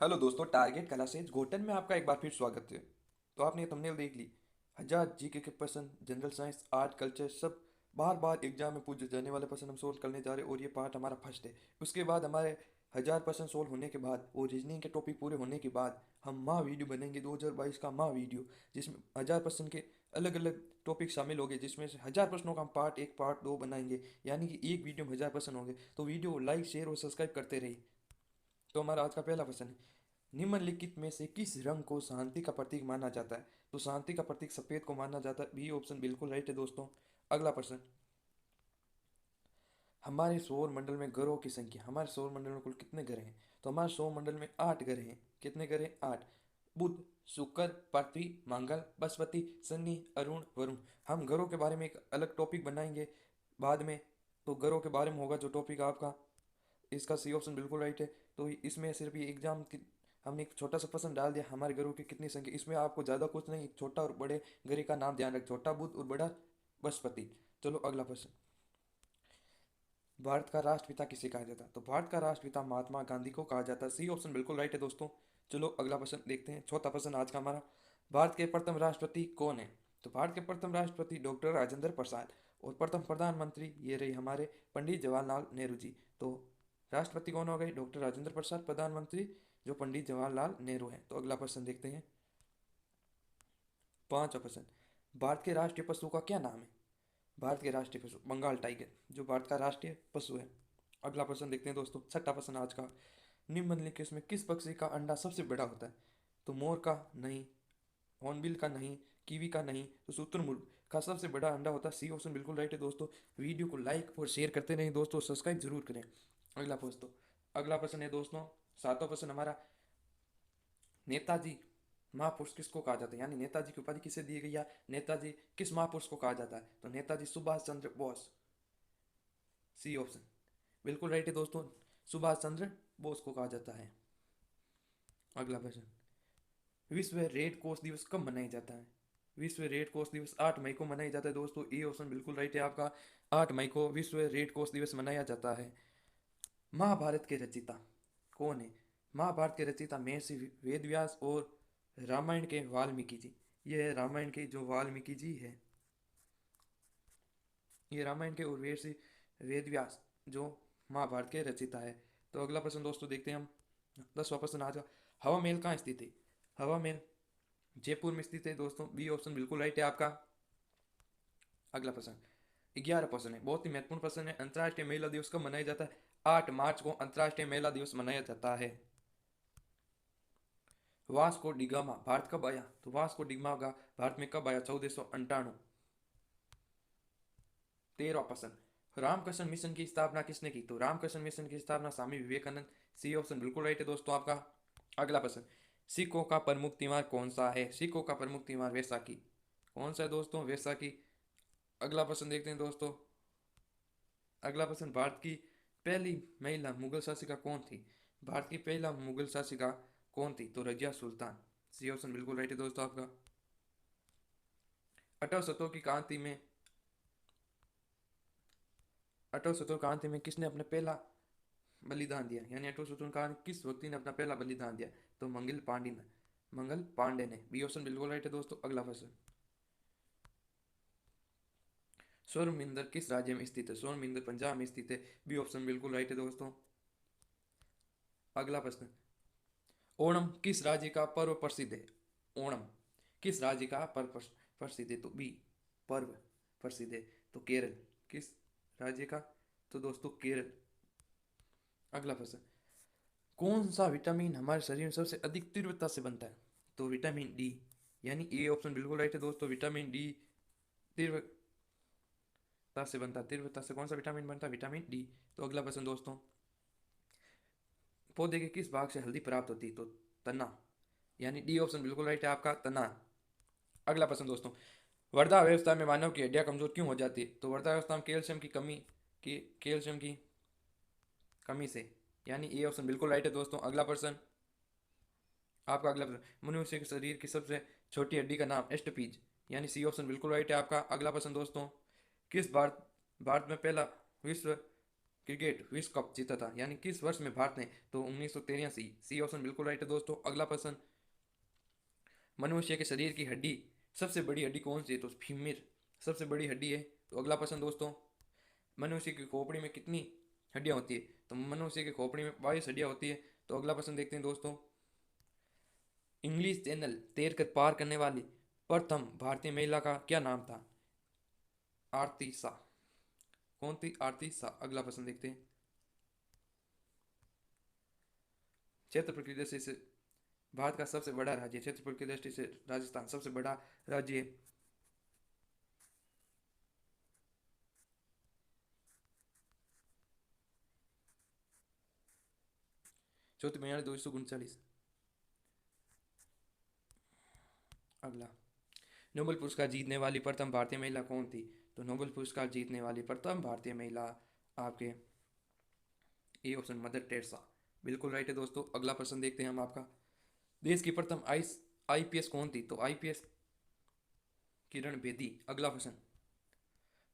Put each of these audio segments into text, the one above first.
Hello दोस्तों, target classes घोटन में आपका एक बार फिर स्वागत है। तो आपने थंबनेल देख ली। हजार जीके के question, general science, art, culture, सब बार बार एग्जाम में पूछे जाने वाले क्वेश्चन हम सोल्व करने जा रहे हैं और ये पार्ट हमारा फर्स्ट है। उसके बाद हमारे हजार क्वेश्चन सोल्व होने के बाद और रीजनिंग के टॉपिक पूरे होने के बाद हम माह वीडियो बनेंगे 2022 का माह वीडियो, जिसमें हजार क्वेश्चन के अलग अलग टॉपिक शामिल होंगे, जिसमें से हजार प्रश्नों का हम पार्ट एक पार्ट दो बनाएंगे। यानी कि एक वीडियो में हजार प्रश्न होंगे। तो वीडियो को लाइक, शेयर और सब्सक्राइब करते रहिए। तो हमारा आज का पहला क्वेश्चन है, निम्नलिखित में से किस रंग को शांति का प्रतीक माना जाता है? तो शांति का प्रतीक सफेद को माना जाता है। बी ऑप्शन बिल्कुल राइट है दोस्तों। अगला प्रश्न, हमारे सौर मंडल में ग्रहों की संख्या, हमारे सौर मंडल में कुल कितने ग्रह हैं? तो हमारे सौर मंडल में 8 ग्रह हैं। कितने ग्रह हैं? 8। बुध, शुक्र, पृथ्वी, मंगल, बृहस्पति, शनि, अरुण, वरुण। हम ग्रहों के बारे में एक अलग टॉपिक बनाएंगे बाद में। तो ग्रहों के बारे में होगा जो टॉपिक आपका। इसका सी ऑप्शन बिल्कुल राइट है। तो इसमें सिर्फ ये एग्जाम की हमने एक छोटा सा प्रश्न डाल दिया, हमारे ग्रहों की कितनी संख्या। इसमें आपको ज़्यादा कुछ नहीं, छोटा और बड़े ग्रह का नाम ध्यान रख, छोटा बुध और बड़ा बृहस्पति। चलो अगला प्रश्न, भारत का राष्ट्रपिता किसे कहा जाता है? तो भारत का राष्ट्रपिता महात्मा गांधी को कहा जाता है। सी ऑप्शन बिल्कुल राइट है दोस्तों। चलो अगला प्रश्न देखते हैं, चौथा प्रश्न आज का हमारा, भारत के प्रथम राष्ट्रपति कौन है? तो भारत के प्रथम राष्ट्रपति डॉक्टर राजेंद्र प्रसाद। और प्रथम प्रधानमंत्री ये रही हमारे पंडित जवाहरलाल नेहरू जी। तो राष्ट्रपति कौन हो गए? डॉक्टर राजेंद्र प्रसाद। प्रधानमंत्री जो पंडित जवाहरलाल नेहरू हैं। तो अगला प्रश्न देखते हैं, पांचवा प्रश्न, भारत के राष्ट्रीय पशु का क्या नाम है? भारत के राष्ट्रीय पशु बंगाल टाइगर, जो भारत का राष्ट्रीय पशु है। अगला प्रश्न देखते हैं दोस्तों, छठा प्रश्न आज का, निम्नलिखित में किस पक्षी का अंडा सबसे बड़ा होता है? तो मोर का नहीं, हॉर्नबिल का नहीं, कीवी का नहीं, तो शुतुरमुर्ग का सबसे बड़ा अंडा होता है। सी ऑप्शन बिल्कुल राइट है दोस्तों। वीडियो को लाइक और शेयर करते रहें दोस्तों, सब्सक्राइब जरूर करें। अगला प्रश्न है दोस्तों, सातवां प्रश्न हमारा, नेताजी महापुरुष किसको कहा जाता है? यानी नेताजी की उपाधि किसे दी गई है? नेताजी किस महापुरुष को कहा जाता है? तो नेताजी सुभाष चंद्र बोस। सी ऑप्शन बिल्कुल राइट है दोस्तों, सुभाष चंद्र बोस को कहा जाता है। अगला प्रश्न, विश्व रेड क्रॉस दिवस कब मनाया जाता है? विश्व रेड क्रॉस दिवस 8 मई को मनाया जाता है दोस्तों। ए ऑप्शन बिल्कुल राइट है आपका, 8 मई को विश्व रेड क्रॉस दिवस मनाया जाता है। महाभारत के रचयिता कौन है? महाभारत के रचयिता महर्षि वेदव्यास और रामायण के वाल्मीकि जी। ये है रामायण के जो वाल्मीकि जी है, ये रामायण के और वेदव्यास जो महाभारत के रचयिता है। तो अगला प्रश्न दोस्तों देखते हैं हम, 10वां प्रश्न आज का, हवा महल कहाँ स्थित है? हवा महल जयपुर में स्थित है दोस्तों। बी ऑप्शन बिल्कुल राइट है आपका। अगला प्रश्न, 11 प्रश्न है, बहुत ही महत्वपूर्ण प्रश्न है, अंतर्राष्ट्रीय महिला दिवस कब मनाया जाता है? 8 मार्च को अंतर्राष्ट्रीय महिला दिवस मनाया जाता है। वास्को डिगामा भारत कब आया? तो वास्को डिगामा भारत में कब आया? 1498। 13वां प्रश्न, रामकृष्ण मिशन की स्थापना किसने की? तो रामकृष्ण मिशन की स्थापना स्वामी विवेकानंद। सी ऑप्शन बिल्कुल राइट है दोस्तों आपका। अगला प्रश्न, सिखों का प्रमुख त्योहार कौन सा है? सिखों का प्रमुख त्योहार वैसाखी। कौन सा है दोस्तों? वैसाखी। अगला प्रश्न देखते हैं दोस्तों, अगला प्रश्न, भारत की पहली महिला मुगल शासिका कौन थी? भारत की पहला मुगल शासिका कौन थी? तो रजिया सुल्तान। सी ऑप्शन बिल्कुल राइट है दोस्तों आपका। 18 शतकों की क्रांति में 18 शतकों क्रांति में किसने अपने पहला बलिदान दिया? यानी 18 शतकों क्रांति किस व्यक्ति ने अपना पहला बलिदान दिया? तो मंगल पांडे ने। बी ऑप्शन बिल्कुल राइट है दोस्तों। अगला प्रश्न, स्वर्ण मंदिर किस राज्य में स्थित है? स्वर्ण मंदिर पंजाब में स्थित है। बी ऑप्शन बिल्कुल राइट है दोस्तों। अगला प्रश्न, ओणम किस राज्य का पर्व प्रसिद्ध है? ओणम किस राज्य का पर्व प्रसिद्ध है? तो बी पर्व प्रसिद्ध है। तो केरल किस राज्य का? तो दोस्तों केरल। अगला प्रश्न, कौन सा विटामिन हमारे शरीर में सबसे अधिक तीव्रता से बनता है? तो विटामिन डी। यानी ए ऑप्शन बिल्कुल राइट है दोस्तों, विटामिन डी तीव्रता से बनता है। तीव्रता से कौन सा विटामिन बनता है? Vitamin D. तो अगला प्रश्न दोस्तों, पौधे के किस भाग से हल्दी प्राप्त होती है? तो तना। यानी डी ऑप्शन बिल्कुल राइट है आपका, तना। अगला प्रश्न दोस्तों, वृद्धावस्था में मानव की हड्डियां कमजोर क्यों हो जाती है? तो वृद्धावस्था में कैल्शियम की कमी से। यानी ए ऑप्शन बिल्कुल राइट है दोस्तों। अगला प्रश्न आपका, अगला प्रश्न, मनुष्य के शरीर की सबसे छोटी हड्डी का नाम एस्टपीज। यानी सी ऑप्शन बिल्कुल राइट है आपका। अगला प्रश्न दोस्तों, किस भारत भारत में पहला विश्व क्रिकेट विश्व कप जीता था, यानी किस वर्ष में भारत ने? तो 1983। सी ऑप्शन बिल्कुल राइट है दोस्तों। अगला प्रश्न, मनुष्य के शरीर की हड्डी, सबसे बड़ी हड्डी कौन सी है? तो फीमर सबसे बड़ी हड्डी है। तो अगला प्रश्न दोस्तों, मनुष्य की खोपड़ी में कितनी हड्डियां होती है? तो मनुष्य की खोपड़ी में 22 हड्डियां होती है। तो अगला प्रश्न देखते हैं दोस्तों, इंग्लिश चैनल तैर कर पार करने वाली प्रथम भारतीय महिला का क्या नाम था? आरती शाह। कौन थी? आरती शाह। अगला प्रश्न देखते हैं, क्षेत्रफल की दृष्टि से भारत का सबसे बड़ा राज्य, क्षेत्रफल की दृष्टि से राजस्थान सबसे बड़ा राज्य है। चौथी बयालीस 239। अगला, नोबेल पुरस्कार जीतने वाली प्रथम भारतीय महिला कौन थी? तो नोबेल पुरस्कार जीतने वाली प्रथम भारतीय महिला आपके ए ऑप्शन मदर टेरेसा। बिल्कुल राइट है दोस्तों। अगला प्रश्न देखते हैं हम आपका, देश की प्रथम आईपीएस कौन थी? तो आईपीएस किरण बेदी। अगला प्रश्न,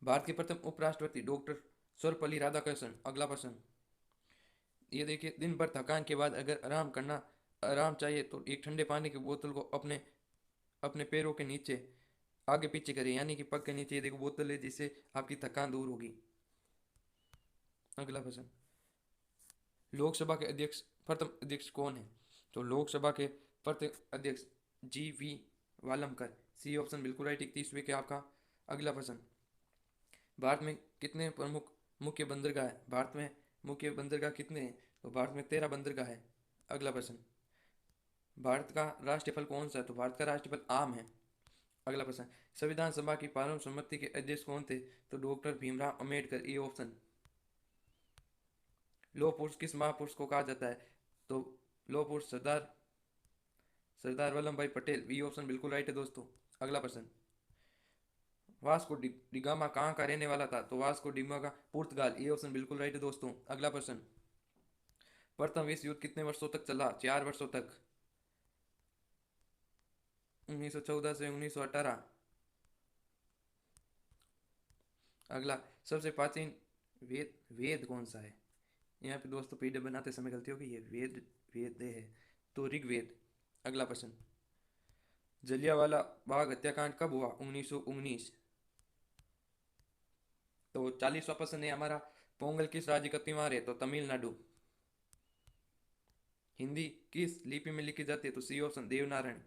भारत के प्रथम उपराष्ट्रपति डॉक्टर सर्वपल्ली राधाकृष्णन। अगला प्रश्न, ये देखिए, दिन भर थकान के बाद अगर आराम चाहिए तो एक ठंडे पानी की बोतल को अपने अपने पैरों के नीचे आगे पीछे करें, यानी कि पग के नीचे ये देखो बोतल है, जिससे आपकी थकान दूर होगी। अगला प्रश्न, लोकसभा के अध्यक्ष प्रथम अध्यक्ष कौन है? तो लोकसभा के प्रथम अध्यक्ष जी वालमकर। सी ऑप्शन बिल्कुल राइट 31वें के आपका। अगला प्रश्न, भारत में कितने प्रमुख मुख्य बंदरगाह है? भारत में मुख्य बंदरगाह कितने हैं? तो भारत में 13 बंदरगाह है। अगला प्रश्न, भारत का राष्ट्रीय फल कौन सा है? तो भारत का राष्ट्रीय फल आम है। अगला प्रश्न, संविधान सभा की प्रारंभ समिति के अध्यक्ष कौन थे? तो डॉक्टर भीमराव अम्बेडकर। ये ऑप्शन। लौह पुरुष किस महापुरुष को कहा जाता है? तो लौह पुरुष सरदार सरदार वल्लभ भाई पटेल। बी ऑप्शन बिल्कुल राइट है दोस्तों। अगला प्रश्न, वास्को डिगामा कहाँ का रहने वाला था? तो वास्को डिगामा पुर्तगाल। ये ऑप्शन बिल्कुल राइट है दोस्तों। अगला प्रश्न, प्रथम विश्व युद्ध कितने वर्षों तक चला? 4 वर्षों तक, 1914 से 1918। अगला, सबसे प्राचीन वेद वेद कौन सा है? यहाँ पे दोस्तों पीडीएफ बनाते समय गलती होगी, ये वेद वेद है तो ऋग्वेद। अगला प्रश्न, जलियांवाला बाग हत्याकांड कब हुआ? 1919। तो 40वां प्रश्न है हमारा, पोंगल किस राज्य का त्योहार है? तो तमिलनाडु। हिंदी किस लिपि में लिखी जाती है? तो सी ऑप्शन देवनारायण।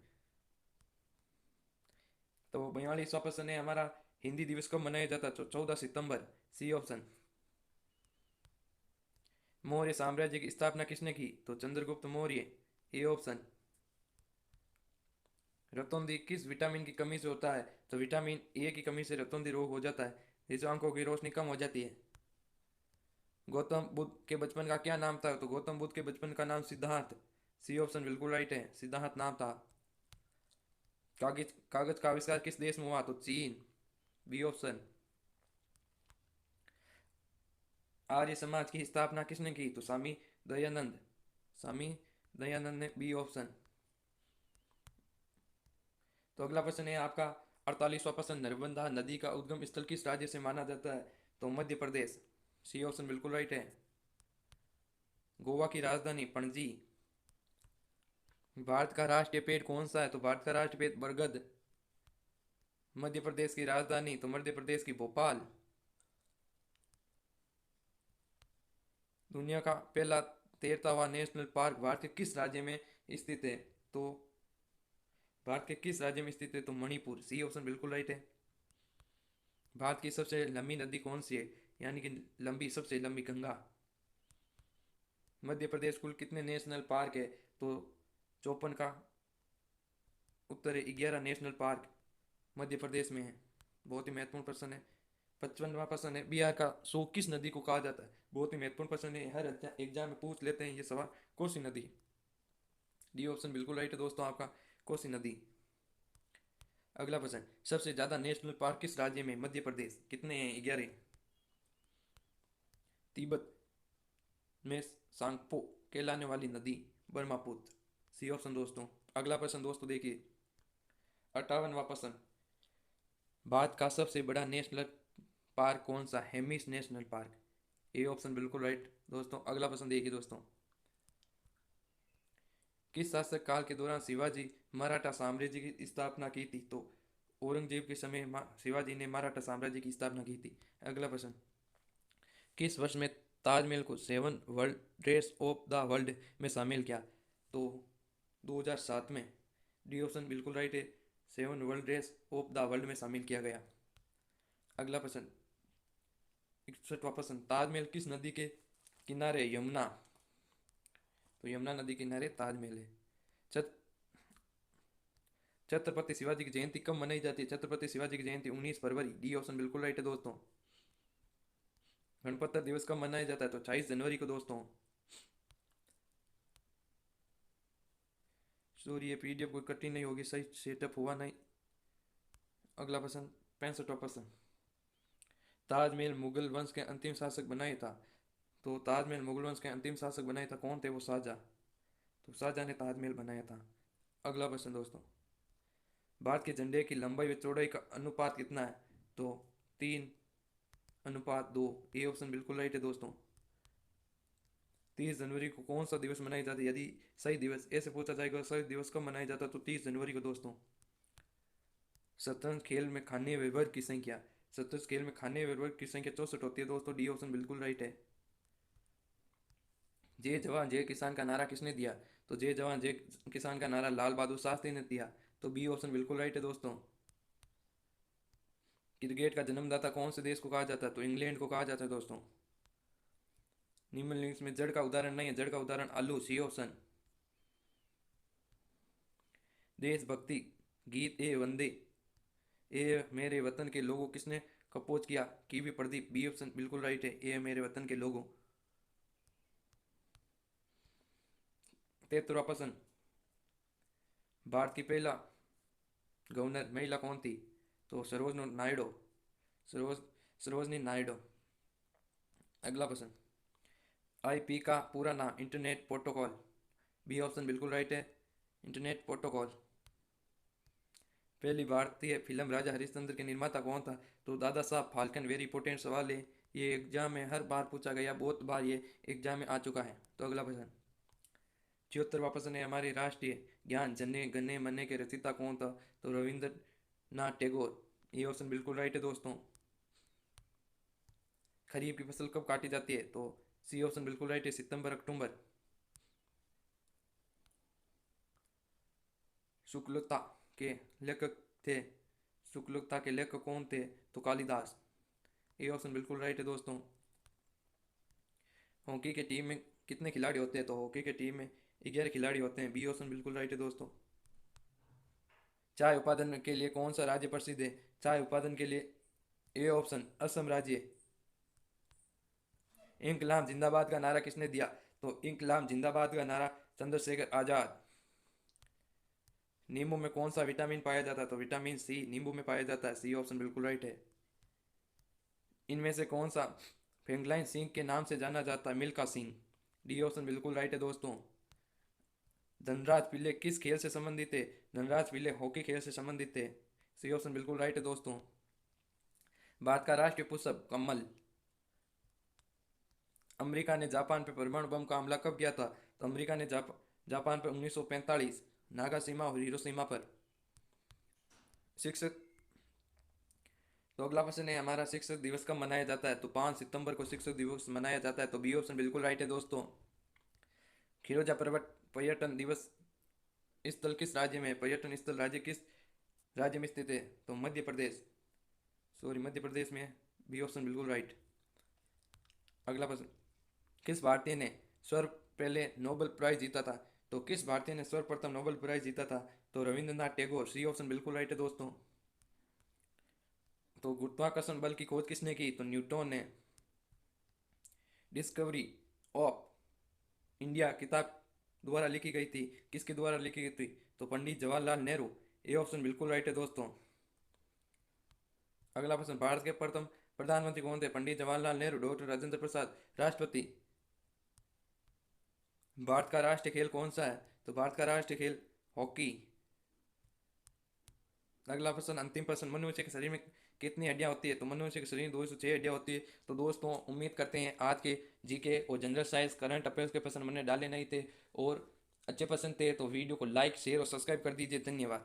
तो 42वां प्रश्न है हमारा, हिंदी दिवस कब मनाया जाता है? तो 14 सितंबर। C option. मौर्य साम्राज्य की स्थापना किसने की? तो चंद्रगुप्त मौर्य। A option. रतौंधी किस विटामिन की कमी से होता है? तो विटामिन ए की कमी से रतौंधी रोग हो जाता है, जिससे आंखों की रोशनी कम हो जाती है। गौतम बुद्ध के बचपन का क्या नाम था? तो गौतम बुद्ध के बचपन का नाम सिद्धार्थ। सी ऑप्शन बिल्कुल राइट है, सिद्धार्थ नाम था। कागज कागज का आविष्कार किस देश में हुआ? तो चीन। B option. आर्य समाज की स्थापना किसने की? तो स्वामी दयानंद। स्वामी दयानंद ने। B option. तो अगला प्रश्न है आपका 48वां प्रश्न, नर्मदा नदी का उद्गम स्थल किस राज्य से माना जाता है? तो मध्य प्रदेश। सी ऑप्शन बिल्कुल राइट है। गोवा की राजधानी पणजी। भारत का राष्ट्रीय पेड़ कौन सा है? तो भारत का राष्ट्रीय पेड़ बरगद। मध्य प्रदेश की राजधानी? तो मध्य प्रदेश की भोपाल। दुनिया का पहला तैरता हुआ नेशनल पार्क भारत के किस राज्य में स्थित है? तो भारत के किस राज्य में स्थित है? तो मणिपुर। सी ऑप्शन बिल्कुल राइट है। भारत की सबसे लंबी नदी कौन सी है? यानी कि सबसे लंबी गंगा। मध्य प्रदेश कुल कितने नेशनल पार्क है? तो 54 का उत्तर है। 11 नेशनल पार्क मध्य प्रदेश में है। बहुत ही महत्वपूर्ण प्रश्न है। 55वां प्रश्न है, बिहार का सो किस नदी को कहा जाता है? बहुत ही महत्वपूर्ण प्रश्न है, हर एग्जाम में पूछ लेते हैं ये सवाल। कोसी नदी। डी ऑप्शन बिल्कुल राइट है दोस्तों आपका, कोसी नदी। अगला प्रश्न, सबसे ज्यादा नेशनल पार्क किस राज्य में? मध्य प्रदेश। कितने हैं? 11। तिब्बत में सांगपो कहलाने वाली नदी ब्रह्मपुत्र। सी ऑप्शन दोस्तों। अगला प्रश्न दोस्तों देखिए, 58वां प्रश्न, भारत का सबसे बड़ा नेशनल पार्क कौन सा? Hemis national park. A option बिल्कुल राइट दोस्तों। अगला प्रश्न देखिए दोस्तों, किस शासक काल के दौरान शिवाजी मराठा साम्राज्य की स्थापना की थी? तो औरंगजेब के समय शिवाजी ने मराठा साम्राज्य की स्थापना की थी। अगला प्रश्न, किस वर्ष में ताजमहल को 7 world dress of the world में शामिल किया? तो 2007 में। डी ऑप्शन बिल्कुल राइट है, 7 world dress of the world में शामिल किया गया। अगला प्रश्न, 61वां प्रश्न, ताजमहल किस नदी के किनारे? यमुना। तो यमुना नदी के किनारे ताजमहल है। छत छत्रपति शिवाजी की जयंती कब मनाई जाती है? छत्रपति शिवाजी की जयंती 19 फरवरी। डी ऑप्शन बिल्कुल राइट है दोस्तों। गणतंत्र दिवस कब मनाया जाता है? तो 28 जनवरी को दोस्तों। सॉरी ये पीडीएफ कोई कठिन नहीं होगी, सही सेटअप हुआ नहीं। अगला प्रश्न, 65वां प्रश्न, ताजमहल मुगल वंश के अंतिम शासक बनाए था? तो ताजमहल मुगल वंश के अंतिम शासक बनाए था, कौन थे वो? शाहजहां। तो शाहजहां ने ताजमहल बनाया था। अगला प्रश्न दोस्तों, भारत के झंडे की लंबाई व चौड़ाई का अनुपात कितना है? तो 3:2। ए ऑप्शन बिल्कुल राइट है दोस्तों। 30 जनवरी को कौन सा दिवस मनाया जाता है? यदि सही दिवस ऐसे पूछा जाएगा, सही दिवस कब मनाया जाता है? तो 30 जनवरी को दोस्तों। शतरंज खेल में खाने व वर्ग की संख्या? शतरंज खेल में खाने व वर्ग की संख्या 64 होती है दोस्तों। डी ऑप्शन बिल्कुल राइट है। जय जवान जय किसान का नारा किसने दिया? तो जय जवान जय किसान का नारा लाल बहादुर शास्त्री ने दिया। तो बी ऑप्शन बिल्कुल राइट है दोस्तों। क्रिकेट का जन्मदाता कौन से देश को कहा जाता है? तो इंग्लैंड को कहा जाता है दोस्तों। निम्नलिखित में जड़ का उदाहरण नहीं है, जड़ का उदाहरण आलू। C option. देशभक्ति गीत ए वंदे ए मेरे वतन के लोगों किसने कंपोज किया? कीवी प्रदीप। बी ऑप्शन बिल्कुल राइट है, ए मेरे वतन के लोगों। 73वां प्रश्न, भारत की पहला गवर्नर महिला कौन थी? तो सरोजनी नायडू। सरोज सरोजनी नायडू। अगला प्रश्न, आईपी का पूरा नाम? Internet protocol. बी ऑप्शन बिल्कुल राइट है, इंटरनेट प्रोटोकॉल। पहली भारतीय फिल्म राजा हरिश्चंद्र के निर्माता कौन था? तो Dada Saheb falcon. Very important सवाल है, ये एग्जाम में हर बार पूछा गया, बहुत बार ये एग्जाम में आ चुका है। तो अगला प्रश्न, 74वां प्रश्न है, हमारे राष्ट्रीय ज्ञान जन्य गन्य मन्य के रचयिता कौन था? तो रविंद्रनाथ टैगोर। ये ऑप्शन बिल्कुल राइट है दोस्तों। खरीफ की फसल कब काटी जाती है? तो सी ऑप्शन बिल्कुल राइट है, सितंबर अक्टूबर। शुक्लता के लेखक थे? शुक्लता के लेखक कौन थे? तो कालिदास। ये ऑप्शन बिल्कुल राइट है दोस्तों। हॉकी के टीम में कितने खिलाड़ी होते हैं? तो हॉकी के टीम में 11 खिलाड़ी होते हैं। बी ऑप्शन बिल्कुल राइट है दोस्तों। चाय उत्पादन के लिए कौन सा राज्य प्रसिद्ध है? चाय उत्पादन के लिए ए ऑप्शन असम राज्य। इंकलाब जिंदाबाद का नारा किसने दिया? तो इंकलाब जिंदाबाद का नारा चंद्रशेखर आजाद। नींबू में कौन सा विटामिन पाया जाता है? तो विटामिन सी नींबू में पाया जाता है। सी ऑप्शन बिल्कुल राइट है। इनमें से कौन सा फ्रैंकलाइन सिंह के नाम से जाना जाता है? मिल्खा सिंह। डी ऑप्शन बिल्कुल राइट है दोस्तों। धनराज पिल्ले किस खेल से संबंधित है? धनराज पिल्ले हॉकी खेल से संबंधित है। सी ऑप्शन बिल्कुल राइट है दोस्तों। भारत का राष्ट्रीय पुष्प कमल। अमेरिका ने जापान पर परमाणु बम का हमला कब किया था? तो अमेरिका ने जापान पर 1945 नागासाकी और हिरोशिमा पर। शिक्षक तो अगला प्रश्न है हमारा, शिक्षक दिवस कब मनाया जाता है? तो 5 सितंबर को शिक्षक दिवस मनाया जाता है। तो बी ऑप्शन बिल्कुल राइट है दोस्तों। खिरोजा पर्वत पर्यटन दिवस स्थल किस राज्य में है? पर्यटन स्थल राज्य किस राज्य में स्थित है? तो मध्य प्रदेश। सॉरी मध्य प्रदेश में है। बी ऑप्शन बिल्कुल राइट। अगला प्रश्न, किस भारतीय ने सर्व पहले नोबेल प्राइज जीता था? तो किस भारतीय ने सर्वप्रथम नोबेल प्राइज जीता था? तो रविंद्रनाथ टैगोर। सी ऑप्शन बिल्कुल राइट है दोस्तों। तो गुरुत्वाकर्षण बल की खोज किसने की? तो न्यूटन ने। डिस्कवरी ऑफ इंडिया किताब द्वारा लिखी गई थी, किसके द्वारा लिखी गई थी? तो पंडित जवाहरलाल नेहरू। ये ऑप्शन बिल्कुल राइट है दोस्तों। अगला प्रश्न, भारत के प्रथम प्रधानमंत्री कौन थे? पंडित जवाहरलाल नेहरू। डॉक्टर राजेंद्र प्रसाद राष्ट्रपति। भारत का राष्ट्रीय खेल कौन सा है? तो भारत का राष्ट्रीय खेल हॉकी। अगला प्रश्न, अंतिम प्रश्न, मनुष्य के शरीर में कितनी हड्डियां होती है? तो मनुष्य के शरीर में 206 हड्डियां होती है। तो दोस्तों उम्मीद करते हैं आज के जीके और जनरल साइंस करंट अफेयर्स के प्रश्न मैंने डाले नहीं थे और अच्छे पसंद थे तो वीडियो को लाइक शेयर और सब्सक्राइब कर दीजिए। धन्यवाद।